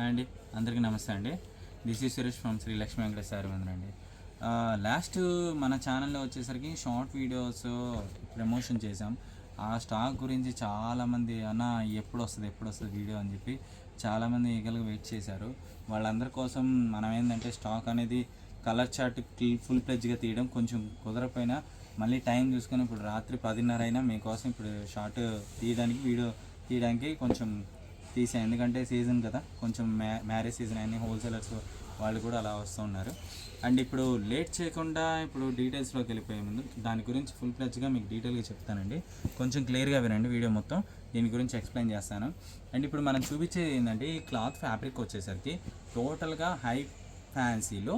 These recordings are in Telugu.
అండి అందరికీ నమస్తే అండి. This is Suresh from Sri Lakshmi Venkateswara sir అండి. లాస్ట్ మన ఛానల్లో వచ్చేసరికి షార్ట్ వీడియోస్ ప్రమోషన్ చేసాం. ఆ స్టాక్ గురించి చాలామంది అన్న ఎప్పుడు వస్తుంది వీడియో అని చెప్పి చాలామంది ఈగలుగా వెయిట్ చేశారు. వాళ్ళందరి కోసం మనం ఏంటంటే స్టాక్ అనేది కలర్ చార్ట్ ఫుల్ ప్లెజ్గా తీయడం కొంచెం కుదరపోయినా మళ్ళీ టైం చూసుకొని ఇప్పుడు రాత్రి 10:30 అయినా మీకోసం ఇప్పుడు షార్ట్ వీడియో తీయడానికి కొంచెం తీసాను. ఎందుకంటే సీజన్ కదా, కొంచెం మ్యారేజ్ సీజన్ అన్ని హోల్సేలర్స్ వాళ్ళు కూడా అలా వస్తూ ఉన్నారు. అండ్ ఇప్పుడు లేట్ చేయకుండా ఇప్పుడు డీటెయిల్స్లోకి వెళ్ళిపోయే ముందు దాని గురించి ఫుల్ ప్లెజ్గా మీకు డీటెయిల్గా చెప్తానండి. కొంచెం క్లియర్గా వినండి, వీడియో మొత్తం దీని గురించి ఎక్స్ప్లెయిన్ చేస్తాను. అండ్ ఇప్పుడు మనం చూపించేది ఏంటంటే ఈ క్లాత్ ఫ్యాబ్రిక్ వచ్చేసరికి టోటల్గా హై ఫ్యాన్సీలో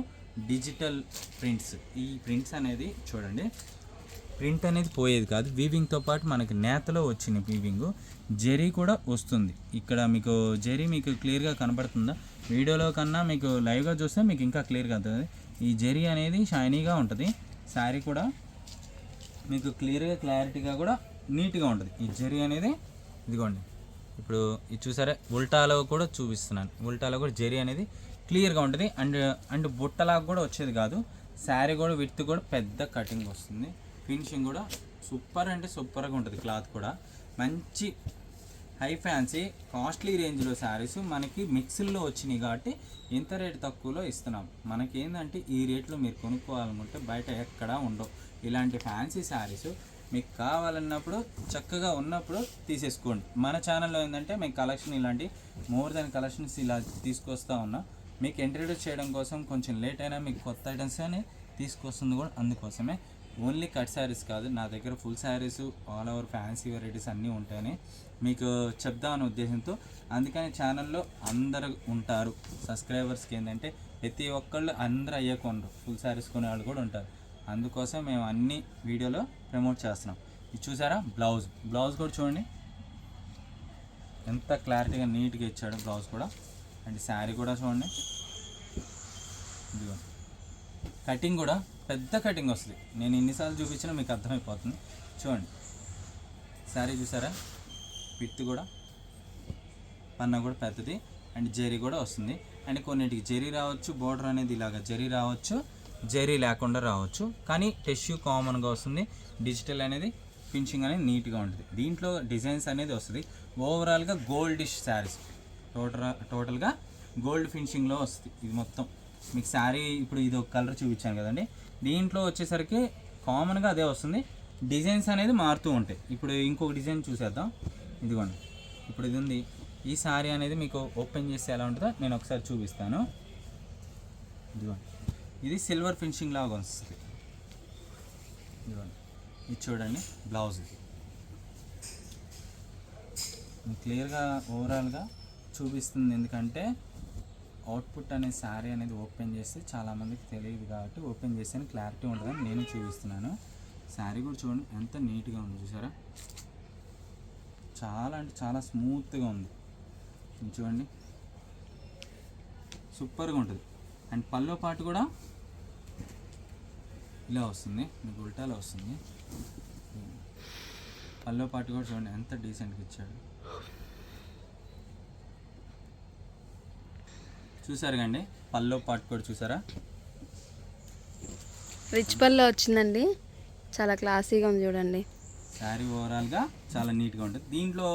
డిజిటల్ ప్రింట్స్. ఈ ప్రింట్స్ అనేది చూడండి, ప్రింట్ అనేది పోయేది కాదు, వీవింగ్తో పాటు మనకి నేతలో వచ్చిన వీవింగ్ జెరీ కూడా వస్తుంది. ఇక్కడ మీకు జెరీ మీకు క్లియర్గా కనబడుతుందా? వీడియోలో కన్నా మీకు లైవ్గా చూస్తే మీకు ఇంకా క్లియర్గా అవుతుంది. ఈ జెరీ అనేది షైనీగా ఉంటుంది. శారీ కూడా మీకు క్లారిటీగా కూడా నీట్గా ఉంటుంది. ఈ జెరీ అనేది ఇదిగోండి, ఇప్పుడు ఇది చూసారా, ఉల్టాలో కూడా చూపిస్తున్నాను. ఉల్టాలో కూడా జెరీ అనేది క్లియర్గా ఉంటుంది. అండ్ బుట్టలాగా కూడా వచ్చేది కాదు. శారీ కూడా విత్ కూడా పెద్ద కటింగ్ వస్తుంది. ఫినిషింగ్ కూడా సూపర్ అంటే సూపర్గా ఉంటుంది. క్లాత్ కూడా మంచి హై ఫ్యాన్సీ కాస్ట్లీ రేంజ్లో శారీస్ మనకి మిక్స్లో వచ్చినాయి కాబట్టి ఇంత రేటు తక్కువలో ఇస్తున్నాం. మనకి ఏంటంటే ఈ రేట్లో మీరు కొనుక్కోవాలనుకుంటే బయట ఎక్కడా ఉండవు. ఇలాంటి ఫ్యాన్సీ శారీస్ మీకు కావాలన్నప్పుడు చక్కగా ఉన్నప్పుడు తీసేసుకోండి. మన ఛానల్లో ఏంటంటే మీకు కలెక్షన్ ఇలాంటి మోర్ దెన్ కలెక్షన్స్ ఇలా తీసుకొస్తూ ఉన్నాం. మీకు ఇంట్రడ్యూస్ చేయడం కోసం కొంచెం లేట్ అయినా మీకు కొత్త ఐటమ్స్ అని తీసుకొస్తుంది కూడా అందుకోసమే. ఓన్లీ కట్ శారీస్ కాదు, నా దగ్గర full saris all over fancy varieties అన్నీ ఉంటాయని మీకు చెప్దామనే ఉద్దేశంతో, అందుకని ఛానల్లో అందరు ఉంటారు. సబ్స్క్రైబర్స్కి ఏంటంటే ప్రతి ఒక్కళ్ళు అందరూ కొనరు, ఫుల్ శారీస్ కొనే వాళ్ళు కూడా ఉంటారు. అందుకోసం మేము అన్ని వీడియోలో ప్రమోట్ చేస్తున్నాం. ఇది చూసారా, బ్లౌజ్ కూడా చూడండి ఎంత క్లారిటీగా నీట్గా ఇచ్చాడు బ్లౌజ్ కూడా. అండ్ శారీ కూడా చూడండి, ఇదిగో కటింగ్ కూడా పెద్ద కటింగ్ వస్తుంది. నేను ఎన్నిసార్లు చూపించినా మీకు అర్థమైపోతుంది. చూడండి శారీ చూసారా, పిత్ కూడా పన్న కూడా పెద్దది. అండ్ జరీ కూడా వస్తుంది. అండ్ కొన్నిటికి జరీ రావచ్చు, బోర్డర్ అనేది ఇలాగ జరీ రావచ్చు, జరీ లేకుండా రావచ్చు. కానీ టిష్యూ కామన్గా వస్తుంది. డిజిటల్ అనేది ఫినిషింగ్ అనేది నీట్గా ఉంటుంది. దీంట్లో డిజైన్స్ అనేది వస్తుంది. ఓవరాల్గా గోల్డిష్ శారీస్ టోటల్గా గోల్డ్ ఫినిషింగ్లో వస్తుంది. ఇది మొత్తం మీకు శారీ ఇప్పుడు ఇది ఒక కలర్ చూపించాను కదండి, దీంట్లో వచ్చేసరికి కామన్గా అదే వస్తుంది. డిజైన్స్ అనేది మారుతూ ఉంటాయి. ఇప్పుడు ఇంకొక డిజైన్ చూసేద్దాం. ఇదిగోండి, ఇప్పుడు ఇది ఉంది. ఈ శారీ అనేది మీకు ఓపెన్ చేస్తే ఎలా ఉంటుందో నేను ఒకసారి చూపిస్తాను. ఇదిగోండి, ఇది సిల్వర్ ఫినిషింగ్ లాగా వస్తుంది. ఇదిగోండి, ఇది చూడండి బ్లౌజ్. క్లియర్గా ఓవరాల్గా చూపిస్తుంది. ఎందుకంటే అవుట్పుట్ అనే శారీ అనేది ఓపెన్ చేస్తే చాలామందికి తెలియదు కాబట్టి ఓపెన్ చేస్తే క్లారిటీ ఉంటుందని నేను చూపిస్తున్నాను. శారీ కూడా చూడండి ఎంత నీట్గా ఉంది, చూసారా, చాలా అంటే చాలా స్మూత్గా ఉంది. చూడండి సూపర్గా ఉంటుంది. అండ్ పల్లో పాటు కూడా ఇలా వస్తుంది, మీకు ఉల్టాలో వస్తుంది. పల్లో పాటు కూడా చూడండి ఎంత డీసెంట్గా ఇచ్చాడు. చూసారు కండి, పల్లో పాటు కూడా చూసారా, రిచ్ పల్లో వచ్చిందండి. చాలా క్లాసీగా ఉంది చూడండి. శారీ ఓవరాల్గా చాలా నీట్గా ఉంటుంది. దీంట్లో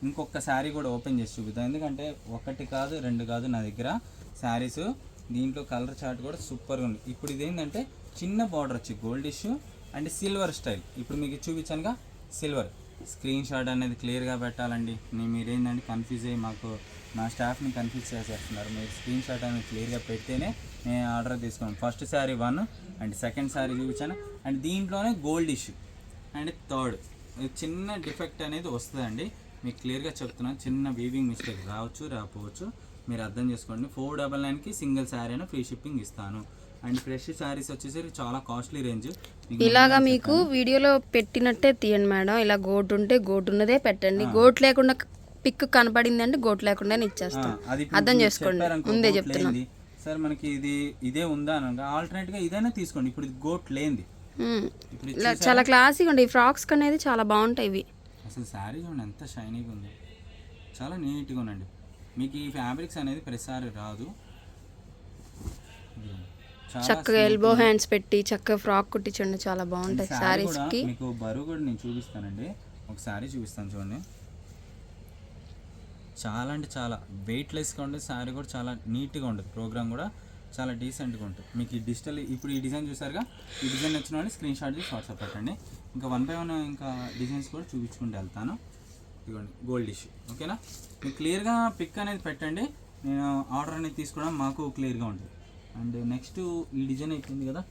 ఇంకొక శారీ కూడా ఓపెన్ చేసి చూపిద్దాం. ఎందుకంటే ఒకటి కాదు రెండు కాదు నా దగ్గర శారీస్. దీంట్లో కలర్ చార్ట్ కూడా సూపర్గా ఉంది. ఇప్పుడు ఇదేంటంటే చిన్న బార్డర్ వచ్చి గోల్డిష్ అండ్ సిల్వర్ స్టైల్. ఇప్పుడు మీకు చూపించానుగా సిల్వర్. స్క్రీన్ షాట్ అనేది క్లియర్గా పెట్టాలండి. మీరేంటంటే కన్ఫ్యూజ్ అయ్యి మాకు మా స్టాఫ్ని కన్ఫ్యూజ్ చేసేస్తున్నారు. మీరు స్క్రీన్ షాట్ అనేది క్లియర్గా పెడితేనే నేను ఆర్డర్ తీసుకున్నాను. First sari 1 and second sari చూపించాను. అండ్ దీంట్లోనే గోల్డ్ ఇష్యూ అండ్ థర్డ్ చిన్న డిఫెక్ట్ అనేది వస్తుందండి. మీకు క్లియర్గా చెప్తున్నాను, చిన్న వీవింగ్ మిస్టేక్ రాకపోవచ్చు, మీరు అర్థం చేసుకోండి. 499కి సింగిల్ శారీ అయినా ఫ్రీ షిప్పింగ్ ఇస్తాను. అండ్ ఫ్రెష్ శారీస్ వచ్చేసరికి చాలా కాస్ట్లీ రేంజ్. ఇలాగా మీకు వీడియోలో పెట్టినట్టే తీయండి మేడం. ఇలా గోటు ఉంటే గోటు ఉన్నదే పెట్టండి. గోటు లేకుండా పిక్ కనపడింది అంటే గోటు లేకుండా ఇచ్చేస్తాం. అర్థం చేసుకోండి, ముందే చెప్తున్నాను సార్. మనకి ఇదే ఉందా అని ఆల్టర్నేట్గా ఇదైనా తీసుకోండి. ఇప్పుడు ఇది గోట్ లేనిది చాలా క్లాసీగా ఉంటాయి. ఈ ఫ్రాక్స్ అనేది చాలా బాగుంటాయి ఇవి. అసలు శారీ చూడండి ఎంత షైనీగా ఉంది, చాలా నీట్గా ఉందండి. మీకు ఈ ఫ్యాబ్రిక్స్ అనేది ప్రతిసారి రాదు. చాలా చక్కగా ఎల్బో హ్యాండ్స్ పెట్టి చక్కగా ఫ్రాక్ కుట్టించండి, చాలా బాగుంటాయి శారీ కూడా శారీస్కి. మీకు బరువు కూడా నేను చూపిస్తానండి, ఒకసారి చూపిస్తాను చూడండి. చాలా అంటే చాలా వెయిట్లెస్గా ఉంటుంది శారీ కూడా, చాలా నీట్గా ఉంటుంది, ప్రోగ్రామ్ కూడా చాలా డీసెంట్గా ఉంటుంది. మీకు ఈ డిజిటల్ ఇప్పుడు ఈ డిజైన్ చూసారుగా, ఈ డిజైన్ వచ్చిన వాళ్ళు స్క్రీన్ షాట్ తీసి వాట్సాప్ పెట్టండి. ఇంకా 1 by 1 ఇంకా డిజైన్స్ కూడా చూపించుకుంటూ వెళ్తాను. ఇదిగోండి గోల్డ్ ఇష్యూ, ఓకేనా. మీకు క్లియర్గా పిక్ అనేది పెట్టండి, నేను ఆర్డర్ అనేది తీసుకోవడం మాకు క్లియర్గా ఉంటుంది. అండ్ నెక్స్ట్ ఈ డిజైన్ అయిపోయింది కదా,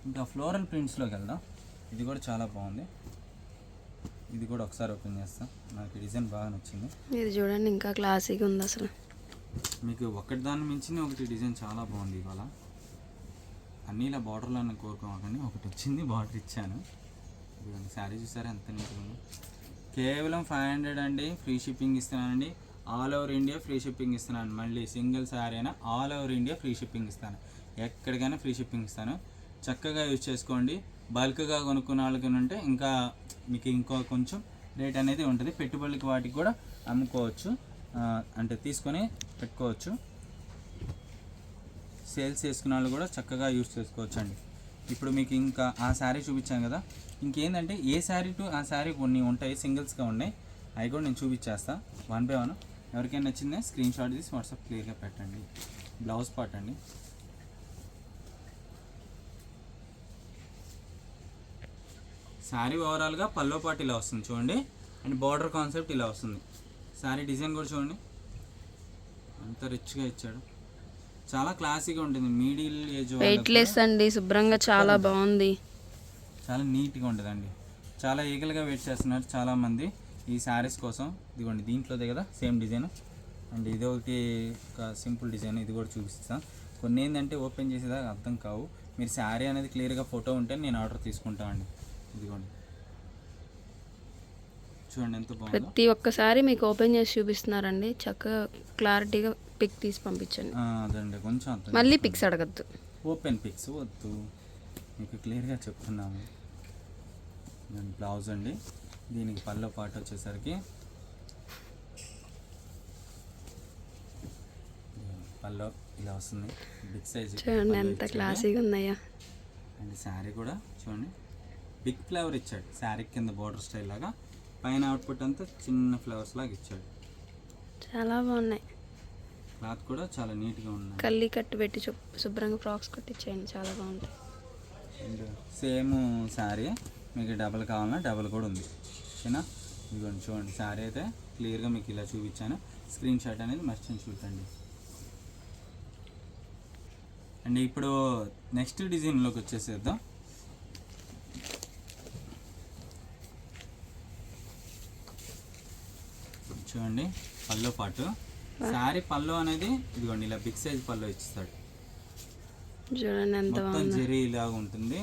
ఇంకా ఫ్లోరల్ ప్రింట్స్లోకి వెళ్దాం. ఇది కూడా చాలా బాగుంది, ఇది కూడా ఒకసారి ఓపెన్ చేస్తాం. నాకు ఈ డిజైన్ బాగా నచ్చింది. ఇది చూడండి ఇంకా క్లాసీగా ఉంది అసలు. మీకు ఒకటి దాన్ని మించింది ఒకటి డిజైన్ చాలా బాగుంది. ఇవాళ అన్నీ ఇలా బార్డర్లో కోరుకోకండి, ఒకటి వచ్చింది బార్డర్ ఇచ్చాను. ఇదిగోండి శారీ చూసారా ఎంత నీట్గా ఉంది. కేవలం 500 అండి, ఫ్రీ షిప్పింగ్ ఇస్తున్నానండి. All over India free shipping ఇస్తున్నాను. మళ్ళీ సింగిల్ శారీ అయినా all over India free shipping ఇస్తాను, ఎక్కడికైనా ఫ్రీ షిప్పింగ్ ఇస్తాను. చక్కగా యూజ్ చేసుకోండి. బల్క్గా కొనుక్కున్న వాళ్ళకి ఉంటే ఇంకా మీకు ఇంకో కొంచెం రేట్ అనేది ఉంటుంది. పెట్టుబడులకి వాటికి కూడా అమ్ముకోవచ్చు, అంటే తీసుకొని పెట్టుకోవచ్చు. సేల్స్ చేసుకున్న వాళ్ళు కూడా చక్కగా యూజ్ చేసుకోవచ్చు అండి. ఇప్పుడు మీకు ఇంకా ఆ శారీ చూపించాను కదా, ఇంకేంటంటే ఏ శారీ టు ఆ శారీ కొన్ని ఉంటాయి, సింగిల్స్గా ఉన్నాయి, అవి కూడా నేను చూపించేస్తా 1 by 1. ఎవరికైనా నచ్చిందే స్క్రీన్ షాట్ తీసి వాట్సాప్ క్లియర్గా పెట్టండి. బ్లౌజ్ పార్ట్ అండి, శారీ ఓవరాల్గా పల్లో పార్ట్ ఇలా వస్తుంది చూడండి, అండ్ బార్డర్ కాన్సెప్ట్ ఇలా వస్తుంది. శారీ డిజైన్ కూడా చూడండి ఎంత రిచ్గా ఇచ్చాడు, చాలా క్లాసీగా ఉంటుంది. మిడిల్ ఏజ్ వెయిట్లెస్ అండి, శుభ్రంగా చాలా బాగుంది, చాలా నీట్గా ఉంటుందండి. చాలా ఈగల్గా వెయిట్ చేస్తున్నారు చాలామంది ఈ శారీస్ కోసం. ఇదిగోండి దీంట్లోదే కదా సేమ్ డిజైన్, అండ్ ఇది ఒకటి ఒక సింపుల్ డిజైన్, ఇది కూడా చూపిస్తాను. కొన్ని ఏంటంటే ఓపెన్ చేసేదాకా అర్థం కావు. మీరు శారీ అనేది క్లియర్గా ఫోటో ఉంటే నేను ఆర్డర్ తీసుకుంటామండి. ఇదిగోండి చూడండి ఎంత బాగుంది. ప్రతి ఒక్కసారి మీకు ఓపెన్ చేసి చూపిస్తున్నారండి, చక్కగా క్లారిటీగా పిక్ తీసి పంపించండి. అదండి కొంచెం అర్థం, మళ్ళీ పిక్స్ అడగద్దు, ఓపెన్ పిక్స్ వద్దు, మీకు క్లియర్గా చెప్తున్నాము. బ్లౌజ్ అండి, దీనికి పల్లో పాటు వచ్చేసరికి పల్లో ఇలా వస్తుంది, బిగ్ సైజ్ చూడండి ఎంత క్లాసీగా ఉన్నాయా. అండ్ శారీ కూడా చూడండి బిగ్ ఫ్లవర్ ఇచ్చాడు, శారీ కింద బార్డర్ స్టైల్ లాగా, పైన అవుట్పుట్ అంతా చిన్న ఫ్లవర్స్ లాగా ఇచ్చాడు. చాలా బాగున్నాయి, క్లాత్ కూడా చాలా నీట్గా ఉన్నాయి. కల్లి కట్టు పెట్టి శుభ్రంగా ఫ్రాక్స్ కట్టించేయండి, చాలా బాగుంటాయి. అండ్ సేమ్ శారీ మీకు డబల్ కావాలన్నా డబల్ కూడా ఉంది, ఓకేనా. ఇదిగోండి చూడండి శారీ అయితే క్లియర్గా మీకు ఇలా చూపించాను, స్క్రీన్ షాట్ అనేది మర్చిపోయి చూడండి. అండ్ ఇప్పుడు నెక్స్ట్ డిజైన్లోకి వచ్చేసేద్దాం. చూడండి పల్లో పాటు శారీ పల్లో అనేది ఇదిగోండి ఇలా బిగ్ సైజ్ పల్లో ఇస్తాడు, చూడండి ఎంత మొత్తం జెరీ ఇలాగా ఉంటుంది.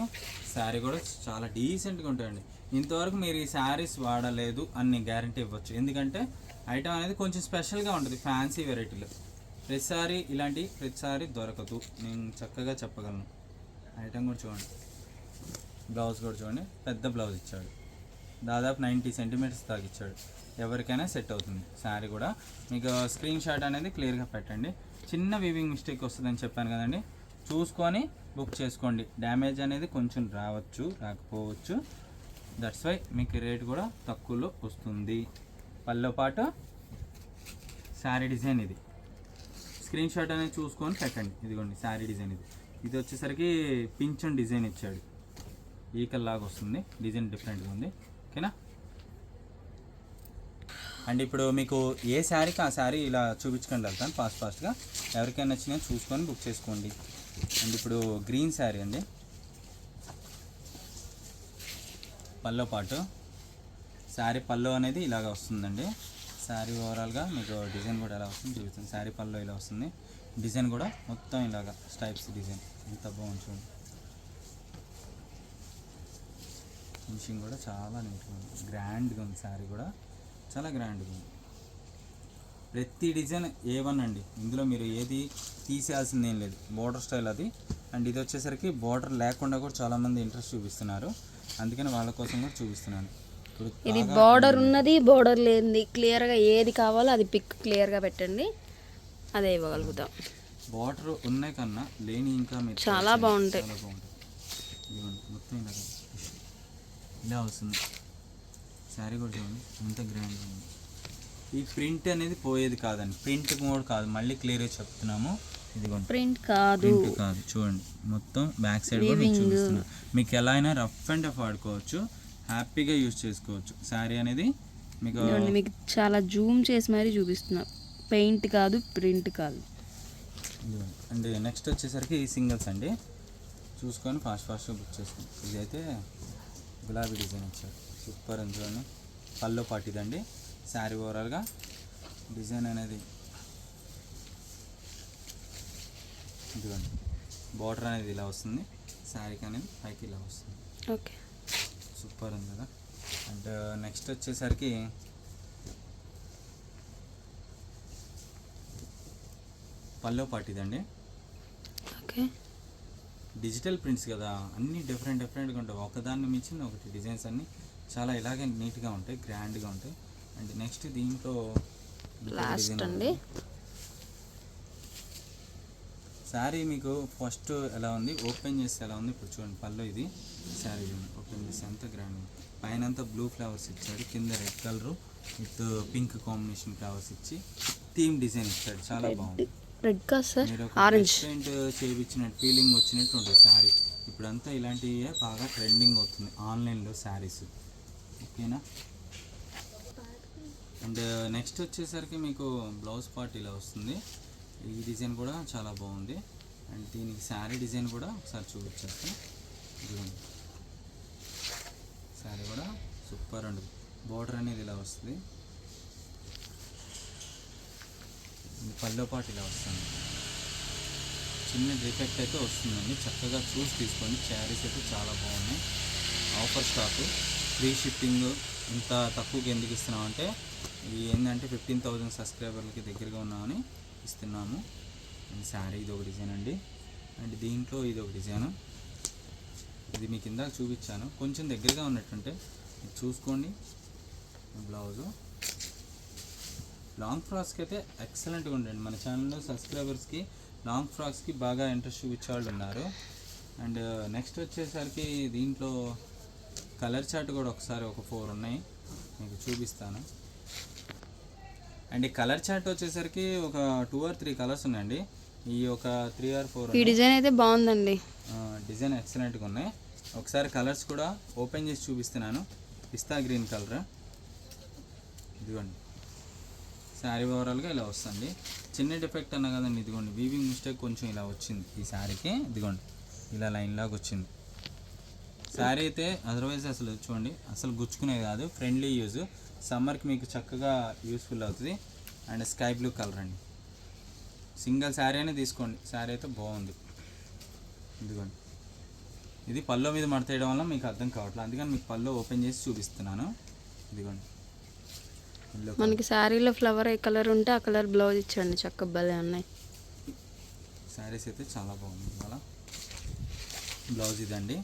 శారీ కూడా చాలా డీసెంట్గా ఉంటుందండి. ఇంతవరకు మీరు ఈ శారీస్ వాడలేదు అని గ్యారంటీ ఇవ్వచ్చు, ఎందుకంటే ఐటమ్ అనేది కొంచెం స్పెషల్గా ఉంటుంది, ఫ్యాన్సీ వెరైటీలో. ప్రతిసారి ఇలాంటి ప్రతిసారి దొరకదు, నేను చక్కగా చెప్పగలను. ఐటమ్ కూడా చూడండి, బ్లౌజ్ కూడా చూడండి, పెద్ద బ్లౌజ్ ఇచ్చాడు, దాదాపు 90 సెంటీమీటర్స్ దాకా ఇచ్చాడు, ఎవరికైనా సెట్ అవుతుంది. శారీ కూడా మీకు స్క్రీన్ షాట్ అనేది క్లియర్గా పెట్టండి. చిన్న వీవింగ్ మిస్టేక్ వస్తుందని చెప్పాను కదండి, చూసుకొని బుక్ చేసుకోండి. డ్యామేజ్ అనేది కొంచెం రావచ్చు రాకపోవచ్చు, దట్స్ వై మీకు రేట్ కూడా తక్కువలో వస్తుంది. పల్లో పాటు శారీ డిజైన్ ఇది, స్క్రీన్ షాట్ అనేది చూసుకొని పెట్టండి. ఇదిగోండి శారీ డిజైన్ ఇది, ఇది వచ్చేసరికి పింఛన్ డిజైన్ ఇచ్చాడు, ఈకల్లాగా వస్తుంది, డిజైన్ డిఫరెంట్గా ఉంది, ఓకేనా. అండ్ ఇప్పుడు మీకు ఏ శారీకి ఆ శారీ ఇలా చూపించుకొని వెళ్తాను ఫాస్ట్గా, ఎవరికైనా నచ్చినా చూసుకొని బుక్ చేసుకోండి. అండ్ ఇప్పుడు గ్రీన్ శారీ అండి, పల్లో పాటు శారీ పల్లో అనేది ఇలాగ వస్తుందండి. శారీ ఓవరాల్గా మీకు డిజైన్ కూడా ఎలా వస్తుంది చూపిస్తుంది. శారీ పల్లో ఇలా వస్తుంది, డిజైన్ కూడా మొత్తం ఇలాగ స్టైప్స్ డిజైన్ ఎంత బాగుంది చూడండి. ఫినిషింగ్ కూడా చాలా నీట్గా ఉంది, గ్రాండ్గా ఉంది, శారీ కూడా చాలా గ్రాండ్గా ఉంది. ప్రతి డిజైన్ A1 అండి, ఇందులో మీరు ఏది తీసేయాల్సింది ఏం లేదు, బోర్డర్ స్టైల్ అది. అండ్ ఇది వచ్చేసరికి బోర్డర్ లేకుండా కూడా చాలామంది ఇంట్రెస్ట్ చూపిస్తున్నారు, అందుకని వాళ్ళ కోసం కూడా చూపిస్తున్నాను. ఇది బోర్డర్ ఉన్నది బోర్డర్ లేనిది క్లియర్గా ఏది కావాలో అది పిక్ క్లియర్గా పెట్టండి, అదే ఇవ్వగలుగుతాం. వాటర్ ఉన్నాయి కన్నా లేని ఇంకా మీరు చాలా బాగుంటాయి. చాలా బాగుంటాయి. ఇదిగోండి మొత్తం ఇలా వస్తుంది. శారీ కూడా చూడండి ఎంత గ్రాండ్గా ఉంది. ఈ ప్రింట్ అనేది పోయేది కాదండి, ప్రింట్ కూడా కాదు, మళ్ళీ క్లియర్గా చెప్తున్నాము. ఇదిగోండి ప్రింట్ కాదు, ప్రింట్ కాదు, చూడండి మొత్తం బ్యాక్ సైడ్ కూడా మీకు చూపిస్తున్నాను. మీకు ఎలా అయినా రఫ్ అండ్ టఫ్ ఆడుకోవచ్చు, హ్యాపీగా యూజ్ చేసుకోవచ్చు. శారీ అనేది మీకు చాలా జూమ్ చేసి మరీ చూపిస్తున్నా. పెయింట్ కాదు, ప్రింట్ కాదు. అండ్ నెక్స్ట్ వచ్చేసరికి ఈ సింగిల్స్ అండి, చూసుకొని ఫాస్ట్గా బుక్ చేసుకోండి. ఇదైతే గులాబీ డిజైన్ ఇచ్చారు, సూపర్ అని చూడండి. పల్లో పాటిదండి. శారీ ఓవరాల్గా డిజైన్ అనేది ఇదిగోండి, బార్డర్ అనేది ఇలా వస్తుంది, శారీకి అనేది పైకి ఇలా వస్తుంది. ఓకే, సూపర్ ఉంది కదా. అండ్ నెక్స్ట్ వచ్చేసరికి పల్లో పాటిదండి. ఓకే, డిజిటల్ ప్రింట్స్ కదా, అన్నీ డిఫరెంట్గా ఉంటాయి, ఒకదాన్ని మించింది ఒకటి. డిజైన్స్ అన్నీ చాలా ఇలాగే నీట్గా ఉంటాయి, గ్రాండ్గా ఉంటాయి. అండ్ నెక్స్ట్ దీంట్లో లాస్ట్ అండి శారీ మీకు ఫస్ట్ ఎలా ఉంది, ఓపెన్ చేస్తే ఎలా ఉంది ఇప్పుడు చూడండి. పళ్ళు ఇది శారీ ఓపెన్ చేస్తే ఎంత గ్రాండ్ ఉంది. పైన అంతా బ్లూ ఫ్లవర్స్ ఇచ్చాడు, కింద red colour with pink combination flowers ఇచ్చి థీమ్ డిజైన్ ఇచ్చాడు, చాలా బాగుంది. రెడ్ కా సార్, మీరు ఆరెంజ్ పెయింట్ చేయించినట్టు ఫీలింగ్ వచ్చినట్టు ఉంటుంది శారీ. ఇప్పుడంతా ఇలాంటివి బాగా ట్రెండింగ్ అవుతుంది ఆన్లైన్లో శారీస్, ఓకేనా. అండ్ నెక్స్ట్ వచ్చేసరికి మీకు బ్లౌజ్ పార్ట్ ఇలా వస్తుంది. ఈ డిజైన్ కూడా చాలా బాగుంది. అండ్ దీనికి శారీ డిజైన్ కూడా ఒకసారి చూపించేస్తాను. శారీ కూడా సూపర్ అండి, బోర్డర్ అనేది ఇలా వస్తుంది, పల్లో పాటు ఇలా వస్తుంది. చిన్న డిఫెక్ట్ అయితే వస్తుందండి, చక్కగా చూసి తీసుకోండి. శారీస్ అయితే చాలా బాగున్నాయి. Offer stock, free shipping. ఇంత తక్కువకి ఎందుకు ఇస్తున్నామంటే ఏంటంటే 15,000 సబ్స్క్రైబర్లకి దగ్గరగా ఉన్నామని ఇస్తున్నాము. అండ్ శారీ ఇది ఒక డిజైన్ అండి. అండ్ దీంట్లో ఇది ఒక డిజైన్, ఇది మీకు ఇందాక చూపించాను, కొంచెం దగ్గరగా ఉన్నట్టుంటే చూసుకోండి. బ్లౌజు లాంగ్ ఫ్రాక్స్కి అయితే ఎక్సలెంట్గా ఉండండి. మన ఛానల్లో సబ్స్క్రైబర్స్కి లాంగ్ ఫ్రాక్స్కి బాగా ఇంట్రెస్ట్ చూపించే వాళ్ళు ఉన్నారు. అండ్ నెక్స్ట్ వచ్చేసరికి దీంట్లో కలర్ చార్ట్ కూడా ఒకసారి ఒక 4 ఉన్నాయి, మీకు చూపిస్తాను. అండ్ ఈ కలర్ చార్ట్ వచ్చేసరికి ఒక 2 or 3 కలర్స్ ఉన్నాయండి. ఈ ఒక 3 or 4 ఈ డిజైన్ అయితే బాగుందండి, డిజైన్ ఎక్సలెంట్గా ఉన్నాయి. ఒకసారి కలర్స్ కూడా ఓపెన్ చేసి చూపిస్తున్నాను. పిస్తా గ్రీన్ కలర్, ఇదిగోండి శారీ ఓవరాల్గా ఇలా వస్తుంది. చిన్న డిఫెక్ట్ అన్నా కదండి, ఇదిగోండి వీవింగ్ మిస్టేక్ కొంచెం ఇలా వచ్చింది ఈ శారీకి, ఇదిగోండి ఇలా లైన్ లాగా వచ్చింది. శారీ అయితే అదర్వైజ్ అసలు చూడండి అసలు గుచ్చుకునేది కాదు, ఫ్రెండ్లీ యూజ్, సమ్మర్కి మీకు చక్కగా యూస్ఫుల్ అవుతుంది. అండ్ స్కై బ్లూ కలర్ అండి, సింగిల్ శారీ అనే తీసుకోండి, శారీ అయితే బాగుంది. ఇదిగోండి ఇది పల్లో మీద మడతేయడం వల్ల మీకు అర్థం కావట్లేదు, అందుకని మీకు పల్లో ఓపెన్ చేసి చూపిస్తున్నాను. ఇదిగోండి మనకి శారీలో ఫ్లవర్ ఏ కలర్ ఉంటే ఆ కలర్ బ్లౌజ్ ఇచ్చండి, చక్కగా భలే ఉన్నాయి. శారీస్ అయితే చాలా బాగుంది. అలా బ్లౌజ్ ఇదండి,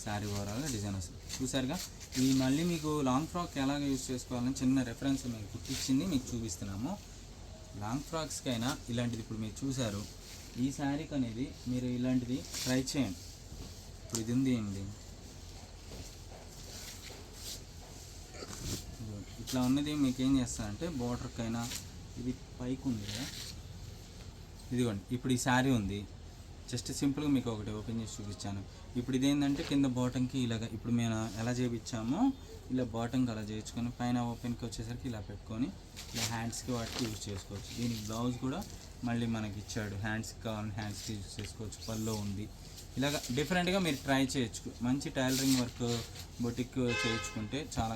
శారీ ఓవరాల్గా డిజైన్ వస్తుంది. చూసారుగా, ఇది మళ్ళీ మీకు లాంగ్ ఫ్రాక్ ఎలాగ యూజ్ చేసుకోవాలని చిన్న రెఫరెన్స్ మీకు కుట్టించింది మీకు చూపిస్తున్నాము. లాంగ్ ఫ్రాక్స్కి అయినా ఇలాంటిది ఇప్పుడు మీరు చూసారు, ఈ శారీకి అనేది మీరు ఇలాంటిది ట్రై చేయండి. ఇప్పుడు ఇది ఉంది ఏంటి, ఇట్లా ఉన్నది మీకు ఏం చేస్తారంటే బోర్డర్కైనా ఇది పైకి ఉంది కదా, ఇదిగోండి ఇప్పుడు ఈ శారీ ఉంది, జస్ట్ సింపుల్గా మీకు ఒకటి ఓపెన్ చేసి చూపించాను. ఇప్పుడు ఇదేంటంటే కింద బాటంకి ఇలాగ ఇప్పుడు మేము ఎలా చేయించామో ఇలా బాటంకి అలా చేయించుకొని పైన ఓపెన్కి వచ్చేసరికి ఇలా పెట్టుకొని ఇలా హ్యాండ్స్కి వాటికి యూజ్ చేసుకోవచ్చు. దీనికి బ్లౌజ్ కూడా మళ్ళీ మనకి ఇచ్చాడు, హ్యాండ్స్కి కావాలని హ్యాండ్స్కి యూజ్ చేసుకోవచ్చు, పల్లో ఉంది. ఇలాగ డిఫరెంట్గా మీరు ట్రై చేయొచ్చు. మంచి టైలరింగ్ వర్క్ బొటిక్ చేయించుకుంటే చాలా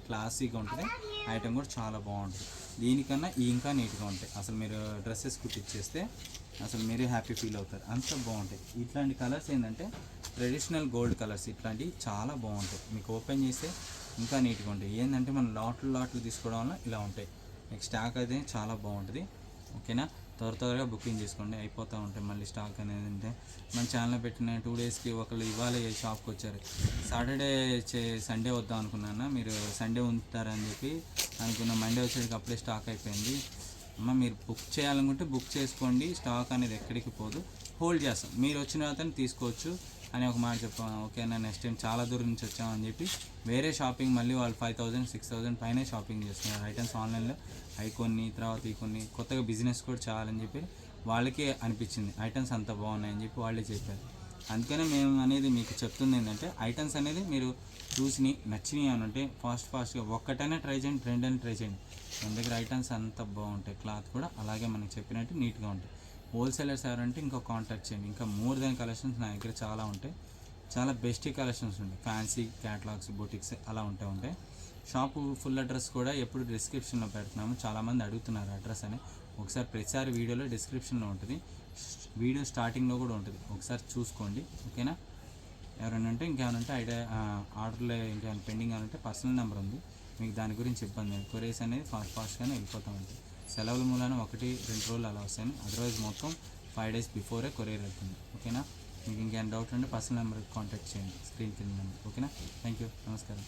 క్లాసీగా ఉంటుంది, ఐటమ్ కూడా చాలా బాగుంటుంది. దీనికన్నా ఇంకా నీట్గా ఉంటాయి. అసలు మీరు డ్రెస్సెస్ కుట్టిచ్చేస్తే అసలు మీరే హ్యాపీ ఫీల్ అవుతారు, అంత బాగుంటాయి. ఇట్లాంటి కలర్స్ ఏంటంటే ట్రెడిషనల్ గోల్డ్ కలర్స్, ఇట్లాంటివి చాలా బాగుంటాయి. మీకు ఓపెన్ చేస్తే ఇంకా నీట్గా ఉంటాయి. ఏంటంటే మనం లాట్లు తీసుకోవడం వల్ల ఇలా ఉంటాయి. మీకు స్టాక్ అయితే చాలా బాగుంటుంది, ఓకేనా. త్వరగా బుకింగ్ చేసుకోండి, అయిపోతూ ఉంటాయి మళ్ళీ స్టాక్ అనేది. అంటే మన ఛానల్లో పెట్టిన 2 daysకి ఒకళ్ళు ఇవాళ షాప్కి వచ్చారు. సాటర్డే సండే వద్దాం అనుకున్నాను, మీరు సండే ఉంటారని చెప్పి అనుకున్న, మండే వచ్చేటికి అప్పుడే స్టాక్ అయిపోయింది. అమ్మ మీరు బుక్ చేయాలనుకుంటే బుక్ చేసుకోండి, స్టాక్ అనేది ఎక్కడికి పోదు, హోల్డ్ చేస్తాం, మీరు వచ్చిన తర్వాత తీసుకోవచ్చు అని ఒక మాట చెప్పాను. ఓకేనా, నెక్స్ట్ టైం చాలా దూరం నుంచి వచ్చామని చెప్పి వేరే షాపింగ్ మళ్ళీ వాళ్ళు 5,000 6,000 పైనే షాపింగ్ చేస్తున్నారు ఐటమ్స్ ఆన్లైన్లో. అవి కొన్ని తర్వాత ఈ కొన్ని కొత్తగా బిజినెస్ కూడా చేయాలని చెప్పి వాళ్ళకే అనిపించింది, ఐటమ్స్ అంత బాగున్నాయని చెప్పి వాళ్ళే చెప్పారు. అందుకనే మేము అనేది మీకు చెప్తుంది ఏంటంటే ఐటమ్స్ అనేది మీరు చూసి నచ్చినాయి అని అంటే ఫాస్ట్గా ఒక్కటైనా ట్రై చేయండి, రెండైనా ట్రై చేయండి. మన దగ్గర ఐటమ్స్ అంత బాగుంటాయి, క్లాత్ కూడా అలాగే మనకి చెప్పినట్టు నీట్గా ఉంటాయి. హోల్సేలర్స్ ఎవరంటే ఇంకా కాంటాక్ట్ చేయండి, ఇంకా మోర్ దెన్ కలెక్షన్స్ నా దగ్గర చాలా ఉంటాయి, చాలా బెస్ట్ కలెక్షన్స్ ఉంటాయి, ఫ్యాన్సీ క్యాటలాగ్స్ బొటిక్స్ అలా ఉంటాయి. షాపు ఫుల్ అడ్రస్ కూడా ఎప్పుడు డిస్క్రిప్షన్లో పెడుతున్నాము, చాలామంది అడుగుతున్నారు అడ్రస్ అని. ఒకసారి ప్రతిసారి వీడియోలో డిస్క్రిప్షన్లో ఉంటుంది, వీడియో స్టార్టింగ్లో కూడా ఉంటుంది, ఒకసారి చూసుకోండి. ఓకేనా, ఎవరైనా ఉంటే ఇంకేమైనా ఐడియా ఆర్డర్లో ఇంకేమైనా పెండింగ్ అంటే పర్సనల్ నెంబర్ ఉంది, మీకు దాని గురించి ఇబ్బంది లేదు. కొరియర్స్ అనేది ఫాస్ట్గానే వెళ్ళిపోతూ ఉంటుంది. సెలవుల మూలాన 1-2 రోజులు అలా వస్తాయి, అదర్వైజ్ మొత్తం 5 days బిఫోరే కొరియర్ వెళ్తుంది. ఓకేనా, మీకు ఇంకేమైనా డౌట్ ఉంటే పర్సనల్ నెంబర్కి కాంటాక్ట్ చేయండి, స్క్రీన్ కింద నెంబర్. ఓకేనా, థ్యాంక్ యూ, నమస్కారం.